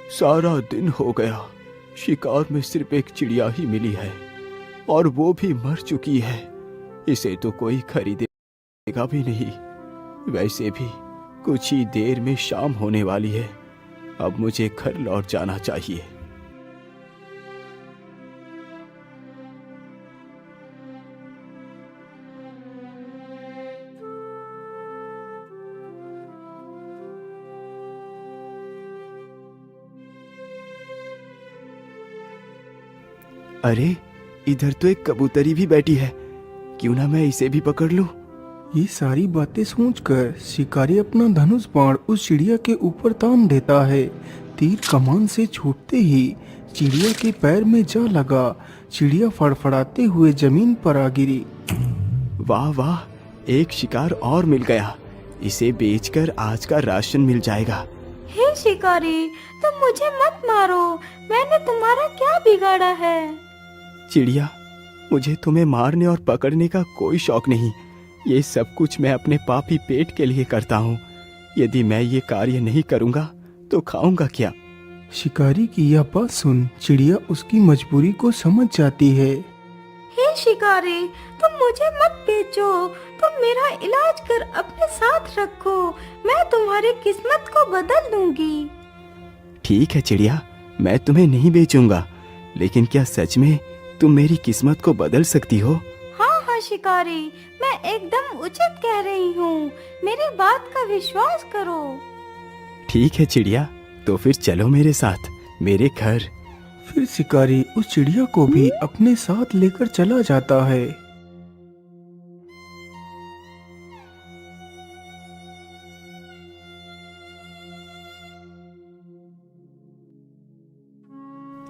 सारा दिन हो गया, शिकार में सिर्फ एक चिड़िया ही मिली है और वो भी मर चुकी है। इसे तो कोई खरीदेगा भी नहीं। वैसे भी कुछ ही देर में शाम होने वाली है। अब मुझे घर लौट जाना चाहिए। अरे, इधर तो एक कबूतरी भी बैठी है। क्यों ना मैं इसे भी पकड़ लूं? ये सारी बातें सोचकर शिकारी अपना धनुष बाण उस चिड़िया के ऊपर तान देता है। तीर कमान से छूटते ही चिड़िया के पैर में जा लगा। चिड़िया फड़फड़ाते हुए जमीन पर आ गिरी। वाह वाह, एक शिकार और मिल गया। इसे बेचकर आज का राशन मिल जाएगा। हे शिकारी, तुम मुझे मत मारो। मैंने तुम्हारा क्या बिगाड़ा है? चिड़िया, मुझे तुम्हें मारने और पकड़ने का कोई शौक नहीं। ये सब कुछ मैं अपने पापी पेट के लिए करता हूँ। यदि मैं ये कार्य नहीं करूँगा तो खाऊंगा क्या? शिकारी की यह बात सुन चिड़िया उसकी मजबूरी को समझ जाती है। हे शिकारी, तुम मुझे मत बेचो। तुम मेरा इलाज कर अपने साथ रखो। मैं तुम्हारी किस्मत को बदल दूंगी। ठीक है चिड़िया, मैं तुम्हें नहीं बेचूंगा। लेकिन क्या सच में तुम मेरी किस्मत को बदल सकती हो? हाँ हाँ शिकारी, मैं एकदम उचित कह रही हूँ। मेरी बात का विश्वास करो। ठीक है चिड़िया, तो फिर चलो मेरे साथ मेरे घर। फिर शिकारी उस चिड़िया को भी अपने साथ लेकर चला जाता है।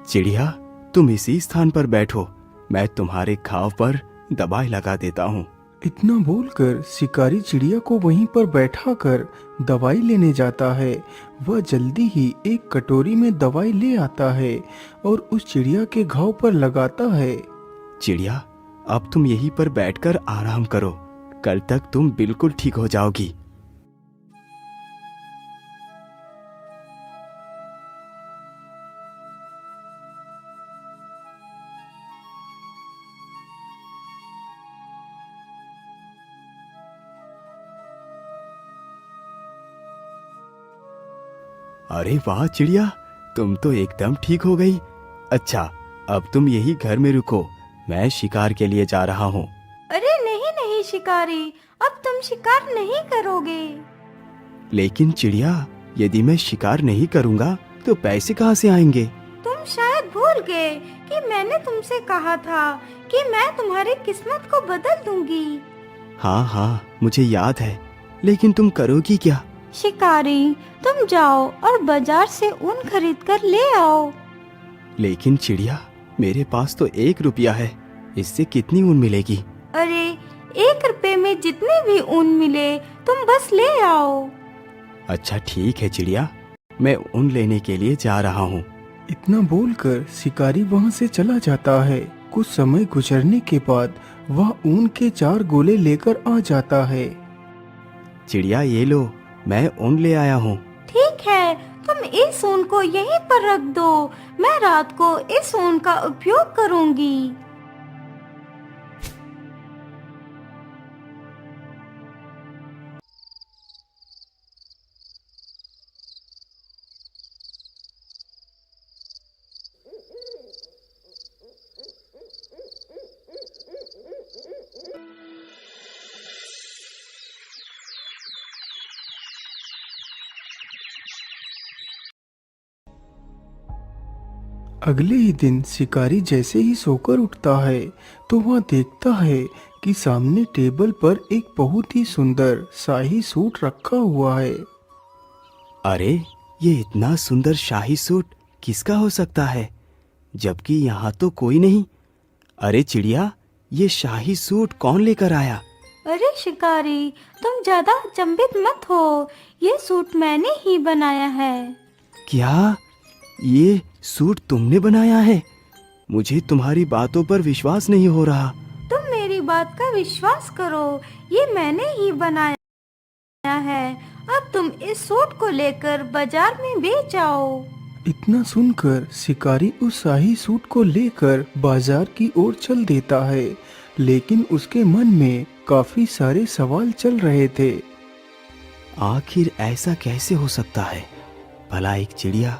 चिड़िया, तुम इसी स्थान पर बैठो। मैं तुम्हारे घाव पर दवाई लगा देता हूँ। इतना बोलकर शिकारी चिड़िया को वहीं पर बैठाकर दवाई लेने जाता है। वह जल्दी ही एक कटोरी में दवाई ले आता है और उस चिड़िया के घाव पर लगाता है। चिड़िया, अब तुम यहीं पर बैठकर आराम करो। कल तक तुम बिल्कुल ठीक हो जाओगी। अरे वाह चिड़िया, तुम तो एकदम ठीक हो गई। अच्छा, अब तुम यही घर में रुको। मैं शिकार के लिए जा रहा हूँ। अरे नहीं नहीं शिकारी, अब तुम शिकार नहीं करोगे। लेकिन चिड़िया, यदि मैं शिकार नहीं करूँगा तो पैसे कहाँ से आएंगे? तुम शायद भूल गए कि मैंने तुमसे कहा था कि मैं तुम्हारी किस्मत को बदल दूंगी। हाँ हाँ, मुझे याद है। लेकिन तुम करोगी क्या? शिकारी, तुम जाओ और बाजार से ऊन खरीद कर ले आओ। लेकिन चिड़िया, मेरे पास तो 1 रुपया है। इससे कितनी ऊन मिलेगी? अरे, 1 रुपए में जितने भी ऊन मिले तुम बस ले आओ। अच्छा ठीक है चिड़िया, मैं ऊन लेने के लिए जा रहा हूँ। इतना बोलकर शिकारी वहां से चला जाता है। कुछ समय गुजरने के बाद वह ऊन के 4 गोले लेकर आ जाता है। चिड़िया, ये लो, मैं ऊन ले आया हूँ। ठीक है, तुम इस ऊन को यहीं पर रख दो। मैं रात को इस ऊन का उपयोग करूंगी। अगले ही दिन शिकारी जैसे ही सोकर उठता है तो वह देखता है कि सामने टेबल पर एक बहुत ही सुंदर शाही सूट रखा हुआ है। अरे, ये इतना सुंदर शाही सूट किसका हो सकता है, जबकि यहाँ तो कोई नहीं। अरे चिड़िया, ये शाही सूट कौन लेकर आया? अरे शिकारी, तुम ज्यादा अचंभित मत हो। ये सूट मैंने ही बनाया है। क्या ये सूट तुमने बनाया है? मुझे तुम्हारी बातों पर विश्वास नहीं हो रहा। तुम मेरी बात का विश्वास करो, ये मैंने ही बनाया है। अब तुम इस सूट को लेकर बाजार में बेच आओ। इतना सुनकर शिकारी उस शाही सूट को लेकर बाजार की ओर चल देता है, लेकिन उसके मन में काफी सारे सवाल चल रहे थे। आखिर ऐसा कैसे हो सकता है? भला एक चिड़िया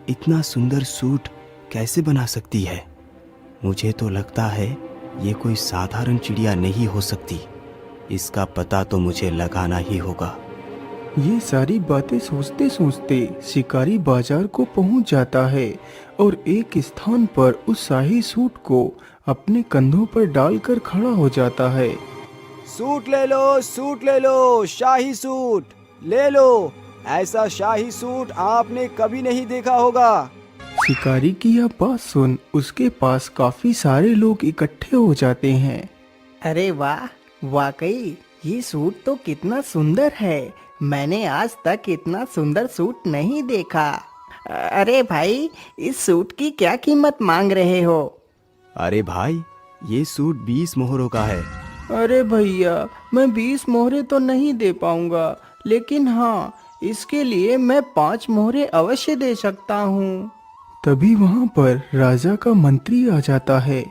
इतना सुंदर सूट कैसे बना सकती है? मुझे तो लगता है ये कोई साधारण चिड़िया नहीं हो सकती। इसका पता तो मुझे लगाना ही होगा। ये सारी बातें सोचते सोचते शिकारी बाजार को पहुंच जाता है और एक स्थान पर उस शाही सूट को अपने कंधों पर डालकर खड़ा हो जाता है। सूट ले लो, शाही सूट ले लो। ऐसा शाही सूट आपने कभी नहीं देखा होगा। शिकारी की यह बात सुन उसके पास काफी सारे लोग इकट्ठे हो जाते हैं। अरे वाह, वाकई ये सूट तो कितना सुंदर है। मैंने आज तक इतना सुंदर सूट नहीं देखा। अरे भाई, इस सूट की क्या कीमत मांग रहे हो? अरे भाई, ये सूट 20 मोहरों का है। अरे भैया, मैं 20 मोहरे तो नहीं दे पाऊंगा, लेकिन हाँ, इसके लिए मैं 5 मोहरे अवश्य दे सकता हूँ। तभी वहाँ पर राजा का मंत्री आ जाता है।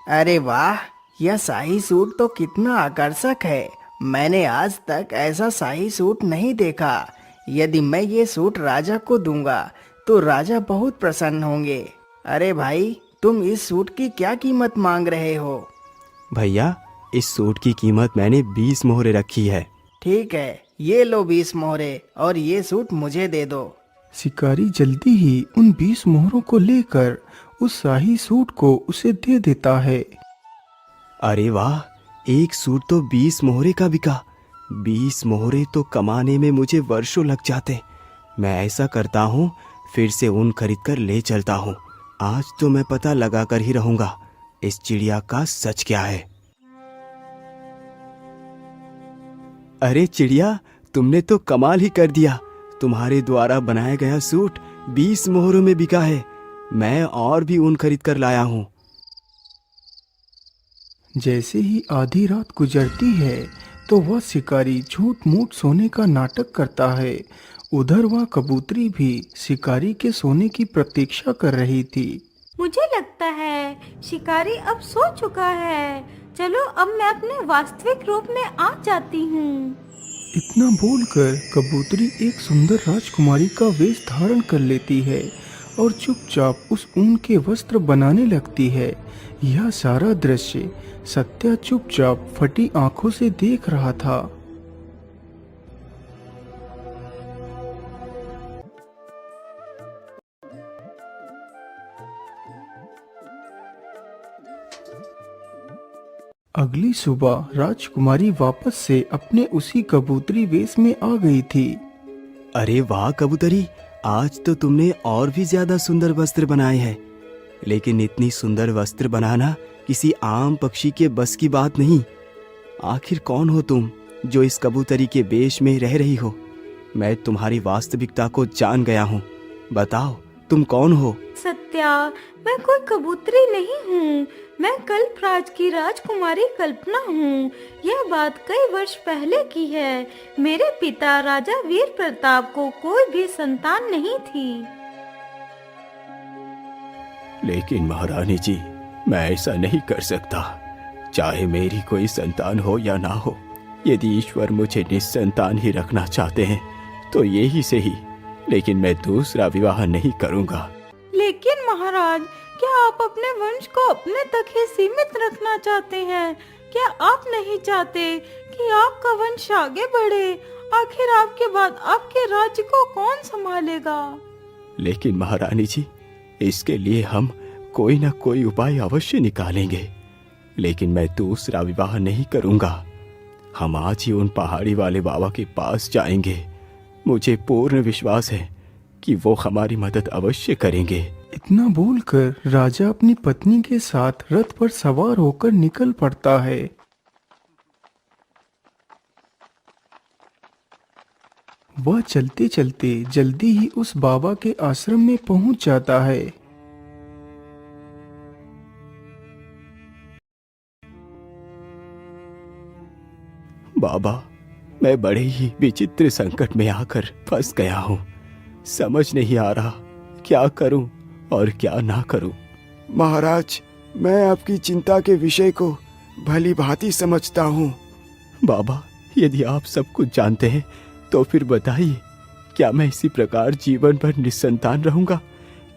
अरे वाह, यह शाही सूट तो कितना आकर्षक है। मैंने आज तक ऐसा शाही सूट नहीं देखा। यदि मैं ये सूट राजा को दूंगा तो राजा बहुत प्रसन्न होंगे। अरे भाई, तुम इस सूट की क्या कीमत मांग रहे हो? भैया, इस सूट की कीमत मैंने 20 मोहरे रखी है। ठीक है, ये लो 20 मोहरे और ये सूट मुझे दे दो। शिकारी जल्दी ही उन 20 मोहरों को लेकर उस शाही सूट को उसे दे देता है। अरे वाह, एक सूट तो 20 मोहरे का बिका। 20 मोहरे तो कमाने में मुझे वर्षों लग जाते। मैं ऐसा करता हूँ, फिर से ऊन खरीद कर ले चलता हूँ। आज तो मैं पता लगा कर ही रहूंगा इस चिड़िया का सच क्या है। अरे चिड़िया, तुमने तो कमाल ही कर दिया। तुम्हारे द्वारा बनाया गया सूट 20 मोहरों में बिका है। मैं और भी ऊन खरीद कर लाया हूँ। जैसे ही आधी रात गुजरती है तो वह शिकारी झूठ मूठ सोने का नाटक करता है। उधर वह कबूतरी भी शिकारी के सोने की प्रतीक्षा कर रही थी। मुझे लगता है शिकारी अब सो चुका है। चलो अब मैं अपने वास्तविक रूप में आ जाती हूँ। इतना बोलकर कबूतरी एक सुंदर राजकुमारी का वेश धारण कर लेती है और चुपचाप उस ऊन के वस्त्र बनाने लगती है। यह सारा दृश्य सत्या चुपचाप फटी आंखों से देख रहा था। अगली सुबह राजकुमारी वापस से अपने उसी कबूतरी वेश में आ गई थी। अरे वाह कबूतरी, आज तो तुमने और भी ज्यादा सुंदर वस्त्र बनाए हैं। लेकिन इतनी सुंदर वस्त्र बनाना किसी आम पक्षी के बस की बात नहीं। आखिर कौन हो तुम जो इस कबूतरी के वेश में रह रही हो? मैं तुम्हारी वास्तविकता को जान गया हूँ। बताओ, तुम कौन हो? सत्या, मैं कोई कबूतरी नहीं हूँ। मैं कल्पराज की राजकुमारी कल्पना हूँ। यह बात कई वर्ष पहले की है। मेरे पिता राजा वीर प्रताप को कोई भी संतान नहीं थी। लेकिन महारानी जी, मैं ऐसा नहीं कर सकता। चाहे मेरी कोई संतान हो या ना हो, यदि ईश्वर मुझे निस्संतान ही रखना चाहते हैं तो यही सही। लेकिन मैं दूसरा विवाह नहीं करूंगा। लेकिन महाराज, क्या आप अपने वंश को अपने तक ही सीमित रखना चाहते हैं? क्या आप नहीं चाहते कि आपका वंश आगे बढ़े? आखिर आपके बाद आपके राज्य को कौन संभालेगा? लेकिन महारानी जी, इसके लिए हम कोई ना कोई उपाय अवश्य निकालेंगे। लेकिन मैं दूसरा विवाह नहीं करूंगा। हम आज ही उन पहाड़ी वाले बाबा के पास जाएंगे। मुझे पूर्ण विश्वास है कि वो हमारी मदद अवश्य करेंगे। इतना बोलकर राजा अपनी पत्नी के साथ रथ पर सवार होकर निकल पड़ता है। वह चलते चलते जल्दी ही उस बाबा के आश्रम में पहुंच जाता है। बाबा, मैं बड़े ही विचित्र संकट में आकर फंस गया हूँ। समझ नहीं आ रहा क्या करूं और क्या ना करूं। महाराज, मैं आपकी चिंता के विषय को भली भांति समझता हूँ। बाबा, यदि आप सब कुछ जानते हैं तो फिर बताइए, क्या मैं इसी प्रकार जीवन भर निसंतान रहूंगा?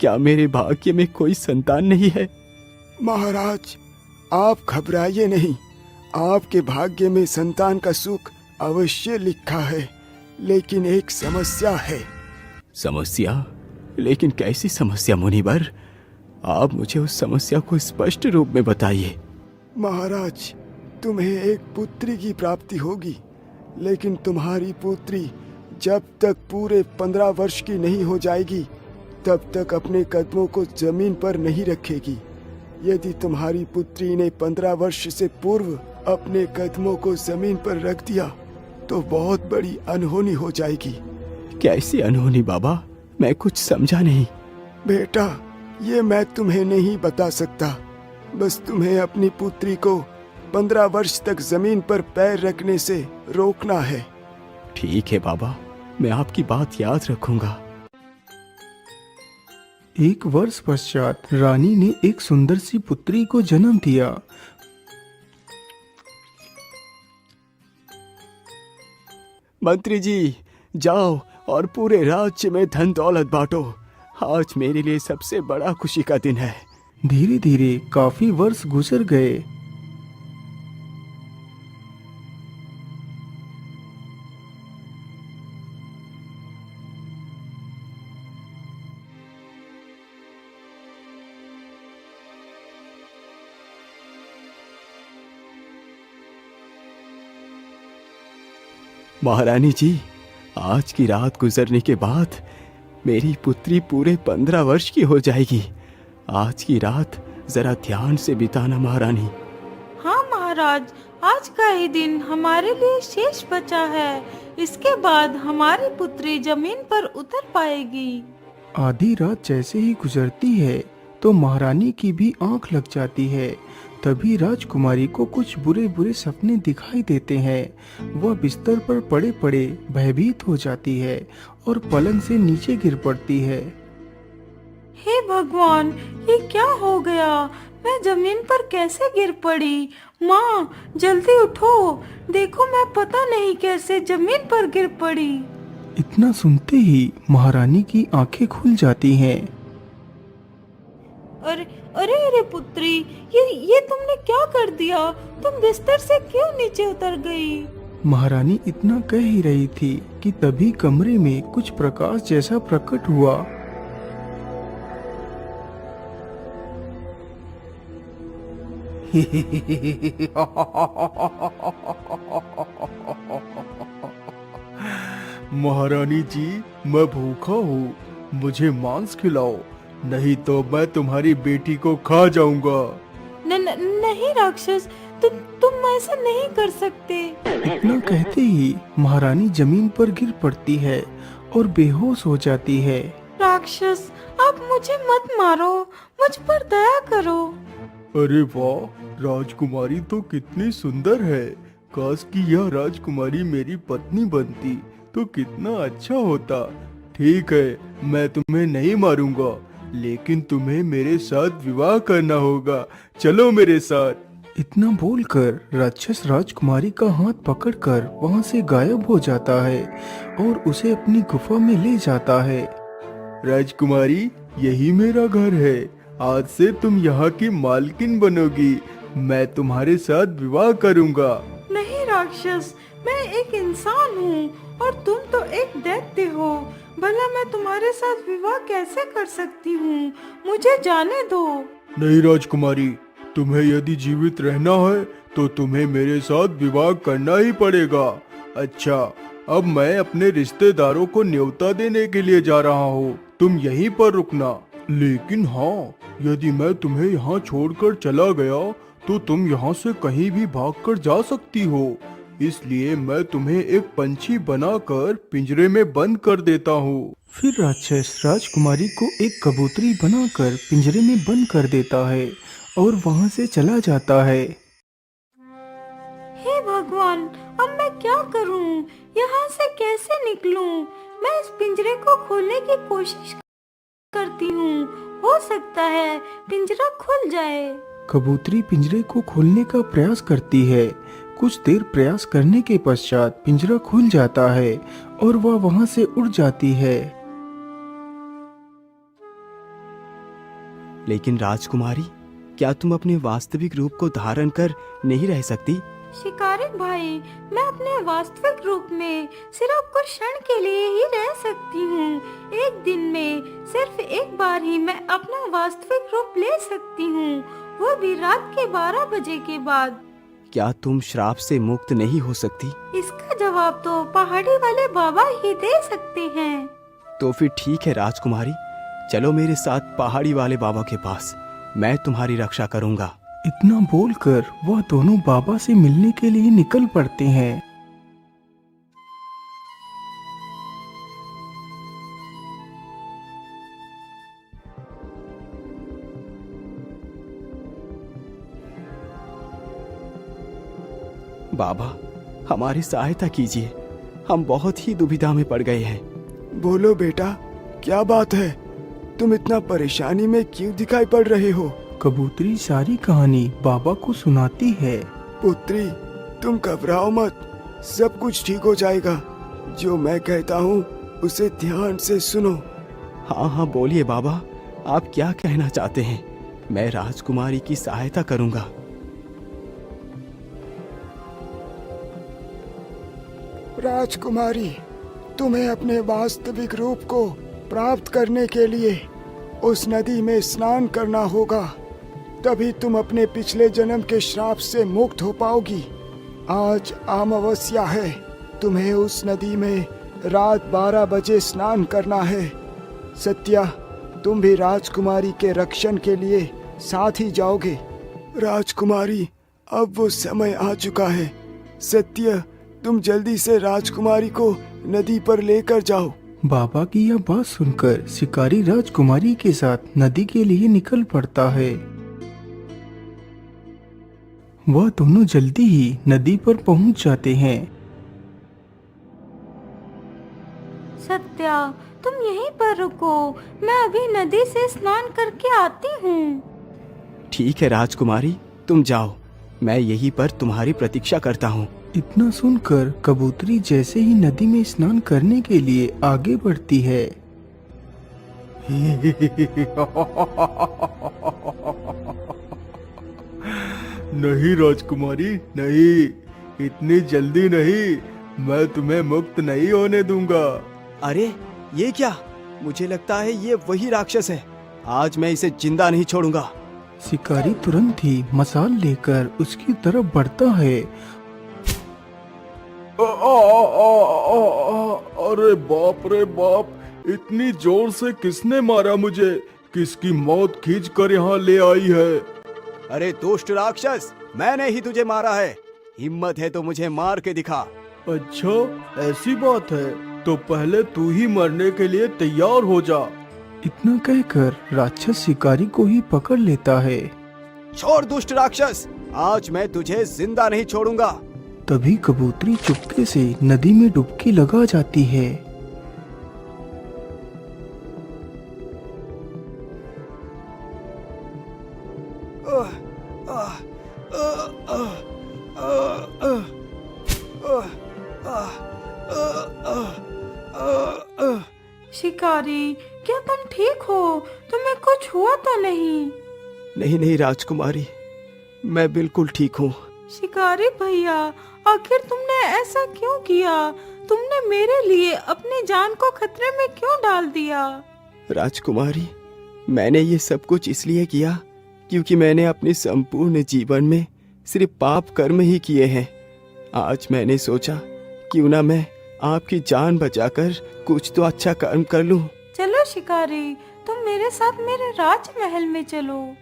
क्या मेरे भाग्य में कोई संतान नहीं है? महाराज, आप घबराइए नहीं। आपके भाग्य में संतान का सुख अवश्य लिखा है, लेकिन एक समस्या है। समस्या? लेकिन कैसी समस्या मुनिवर? आप मुझे उस समस्या को स्पष्ट रूप में बताइए। महाराज, तुम्हें एक पुत्री की प्राप्ति होगी, लेकिन तुम्हारी पुत्री जब तक पूरे 15 वर्ष की नहीं हो जाएगी तब तक अपने कदमों को जमीन पर नहीं रखेगी। यदि तुम्हारी पुत्री ने 15 वर्ष से पूर्व अपने कदमों को जमीन पर रख दिया तो बहुत बड़ी अनहोनी हो जाएगी। कैसी अनहोनी बाबा? मैं कुछ समझा नहीं। बेटा, ये मैं तुम्हें नहीं बता सकता। बस तुम्हें अपनी पुत्री को 15 वर्ष तक जमीन पर पैर रखने से रोकना है। ठीक है बाबा, मैं आपकी बात याद रखूंगा। 1 वर्ष पश्चात रानी ने एक सुंदर सी पुत्री को जन्म दिया। मंत्री जी, जाओ और पूरे राज्य में धन दौलत बांटो। आज मेरे लिए सबसे बड़ा खुशी का दिन है। धीरे धीरे काफी वर्ष गुजर गए। महारानी जी, आज की रात गुजरने के बाद मेरी पुत्री पूरे 15 वर्ष की हो जाएगी। आज की रात जरा ध्यान से बिताना महारानी। हाँ महाराज, आज का ही दिन हमारे लिए शेष बचा है। इसके बाद हमारी पुत्री जमीन पर उतर पाएगी। आधी रात जैसे ही गुजरती है तो महारानी की भी आंख लग जाती है। तभी राजकुमारी को कुछ बुरे बुरे सपने दिखाई देते हैं। वह बिस्तर पर पड़े पड़े भयभीत हो जाती है और पलंग से नीचे गिर पड़ती है। हे भगवान, ये क्या हो गया? मैं जमीन पर कैसे गिर पड़ी? माँ, जल्दी उठो, देखो मैं पता नहीं कैसे जमीन पर गिर पड़ी। इतना सुनते ही महारानी की आंखें खुल जाती हैं। अरे अरे अरे पुत्री, ये तुमने क्या कर दिया? तुम बिस्तर से क्यों नीचे उतर गई? महारानी इतना कह ही रही थी कि तभी कमरे में कुछ प्रकाश जैसा प्रकट हुआ। महारानी जी, मैं भूखा हूँ, मुझे मांस खिलाओ, नहीं तो मैं तुम्हारी बेटी को खा जाऊंगा। नहीं राक्षस, तुम ऐसा नहीं कर सकते। इतना कहते ही महारानी जमीन पर गिर पड़ती है और बेहोश हो जाती है। राक्षस, आप मुझे मत मारो, मुझ पर दया करो। अरे वाह, राजकुमारी तो कितनी सुंदर है। काश कि यह राजकुमारी मेरी पत्नी बनती तो कितना अच्छा होता। ठीक है, मैं तुम्हें नहीं मारूंगा, लेकिन तुम्हें मेरे साथ विवाह करना होगा। चलो मेरे साथ। इतना बोलकर राक्षस राजकुमारी का हाथ पकड़कर वहां से गायब हो जाता है और उसे अपनी गुफा में ले जाता है। राजकुमारी, यही मेरा घर है। आज से तुम यहाँ की मालकिन बनोगी। मैं तुम्हारे साथ विवाह करूँगा। नहीं राक्षस, मैं एक इंसान हूँ और तुम तो एक दैत्य हो। भला मैं तुम्हारे साथ विवाह कैसे कर सकती हूँ? मुझे जाने दो। नहीं राजकुमारी, तुम्हें यदि जीवित रहना है तो तुम्हें मेरे साथ विवाह करना ही पड़ेगा। अच्छा, अब मैं अपने रिश्तेदारों को न्योता देने के लिए जा रहा हूँ। तुम यहीं पर रुकना। लेकिन हाँ, यदि मैं तुम्हें यहाँ छोड़कर चला गया तो तुम यहाँ से कहीं भी भागकर जा सकती हो। इसलिए मैं तुम्हें एक पंछी बनाकर पिंजरे में बंद कर देता हूँ। फिर राक्षस राजकुमारी को एक कबूतरी बनाकर पिंजरे में बंद कर देता है और वहाँ से चला जाता है। हे भगवान, अब मैं क्या करूँ? यहाँ से कैसे निकलूँ? मैं इस पिंजरे को खोलने की कोशिश करती करती हूँ, हो सकता है पिंजरा खुल जाए। कबूतरी पिंजरे को खोलने का प्रयास करती है। कुछ देर प्रयास करने के पश्चात पिंजरा खुल जाता है और वह वहां से उड़ जाती है। लेकिन राजकुमारी, क्या तुम अपने वास्तविक रूप को धारण कर नहीं रह सकती? शिकारी भाई, मैं अपने वास्तविक रूप में सिर्फ कुछ क्षण के लिए ही रह सकती हूँ। एक दिन में सिर्फ एक बार ही मैं अपना वास्तविक रूप ले सकती हूँ, वो भी रात के 12 बजे के बाद। क्या तुम श्राप से मुक्त नहीं हो सकती? इसका जवाब तो पहाड़ी वाले बाबा ही दे सकते हैं। तो फिर ठीक है राजकुमारी, चलो मेरे साथ पहाड़ी वाले बाबा के पास, मैं तुम्हारी रक्षा करूंगा। इतना बोलकर वह दोनों बाबा से मिलने के लिए निकल पड़ते हैं। बाबा, हमारी सहायता कीजिए, हम बहुत ही दुविधा में पड़ गए हैं। बोलो बेटा, क्या बात है? तुम इतना परेशानी में क्यों दिखाई पड़ रहे हो? कबूतरी सारी कहानी बाबा को सुनाती है। पुत्री, तुम घबराओ मत, सब कुछ ठीक हो जाएगा। जो मैं कहता हूँ उसे ध्यान से सुनो। हाँ हाँ बोलिए बाबा, आप क्या कहना चाहते हैं? मैं राजकुमारी की सहायता करूंगा। राजकुमारी, तुम्हें अपने वास्तविक रूप को प्राप्त करने के लिए उस नदी में स्नान करना होगा, तभी तुम अपने पिछले जन्म के श्राप से मुक्त हो पाओगी। आज अमावस्या है, तुम्हें उस नदी में रात 12 बजे स्नान करना है। सत्या, तुम भी राजकुमारी के रक्षण के लिए साथ ही जाओगे। राजकुमारी, अब वो समय आ चुका है। सत्य, तुम जल्दी से राजकुमारी को नदी पर लेकर जाओ। बाबा की यह बात सुनकर शिकारी राजकुमारी के साथ नदी के लिए निकल पड़ता है। वह दोनों जल्दी ही नदी पर पहुंच जाते हैं। सत्या, तुम यहीं पर रुको, मैं अभी नदी से स्नान करके आती हूँ। ठीक है राजकुमारी, तुम जाओ, मैं यहीं पर तुम्हारी प्रतीक्षा करता हूँ। इतना सुनकर कबूतरी जैसे ही नदी में स्नान करने के लिए आगे बढ़ती है। नहीं राजकुमारी, नहीं, इतनी जल्दी नहीं, मैं तुम्हें मुक्त नहीं होने दूंगा। अरे ये क्या? मुझे लगता है ये वही राक्षस है, आज मैं इसे जिंदा नहीं छोड़ूंगा। शिकारी तुरंत ही मसाल लेकर उसकी तरफ बढ़ता है। अरे बाप रे बाप, इतनी जोर से किसने मारा मुझे? किसकी मौत खींच कर यहाँ ले आई है? अरे दुष्ट राक्षस, मैंने ही तुझे मारा है, हिम्मत है तो मुझे मार के दिखा। अच्छा, ऐसी बात है तो पहले तू ही मरने के लिए तैयार हो जा। इतना कहकर राक्षस शिकारी को ही पकड़ लेता है। छोड़ दुष्ट राक्षस, आज मैं तुझे जिंदा नहीं छोड़ूंगा। तभी कबूतरी चुपके से नदी में डुबकी लगा जाती है। शिकारी, क्या तुम ठीक हो? तुम्हें कुछ हुआ तो नहीं? नहीं नहीं राजकुमारी, मैं बिल्कुल ठीक हूँ। शिकारी भैया, आखिर तुमने ऐसा क्यों किया? तुमने मेरे लिए अपनी जान को खतरे में क्यों डाल दिया? राजकुमारी, मैंने ये सब कुछ इसलिए किया क्योंकि मैंने अपने संपूर्ण जीवन में सिर्फ पाप कर्म ही किए हैं। आज मैंने सोचा क्यों ना मैं आपकी जान बचाकर कुछ तो अच्छा कर्म कर लूं। चलो शिकारी, तुम मेरे साथ मेरे राजमहल में चलो।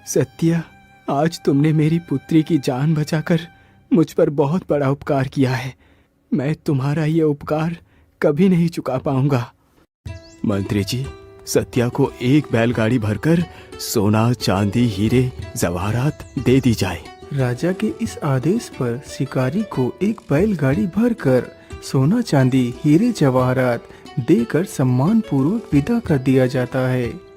सत्या, आज तुमने मेरी पुत्री की जान बचाकर मुझ पर बहुत बड़ा उपकार किया है। मैं तुम्हारा ये उपकार कभी नहीं चुका पाऊंगा। मंत्री जी, सत्या को एक बैलगाड़ी भरकर सोना, चांदी, हीरे, जवाहरात दे दी जाए। राजा के इस आदेश पर शिकारी को एक बैलगाड़ी भरकर सोना, चांदी, हीरे, जवाहरात देकर सम्मान पूर्वक विदा कर दिया जाता है।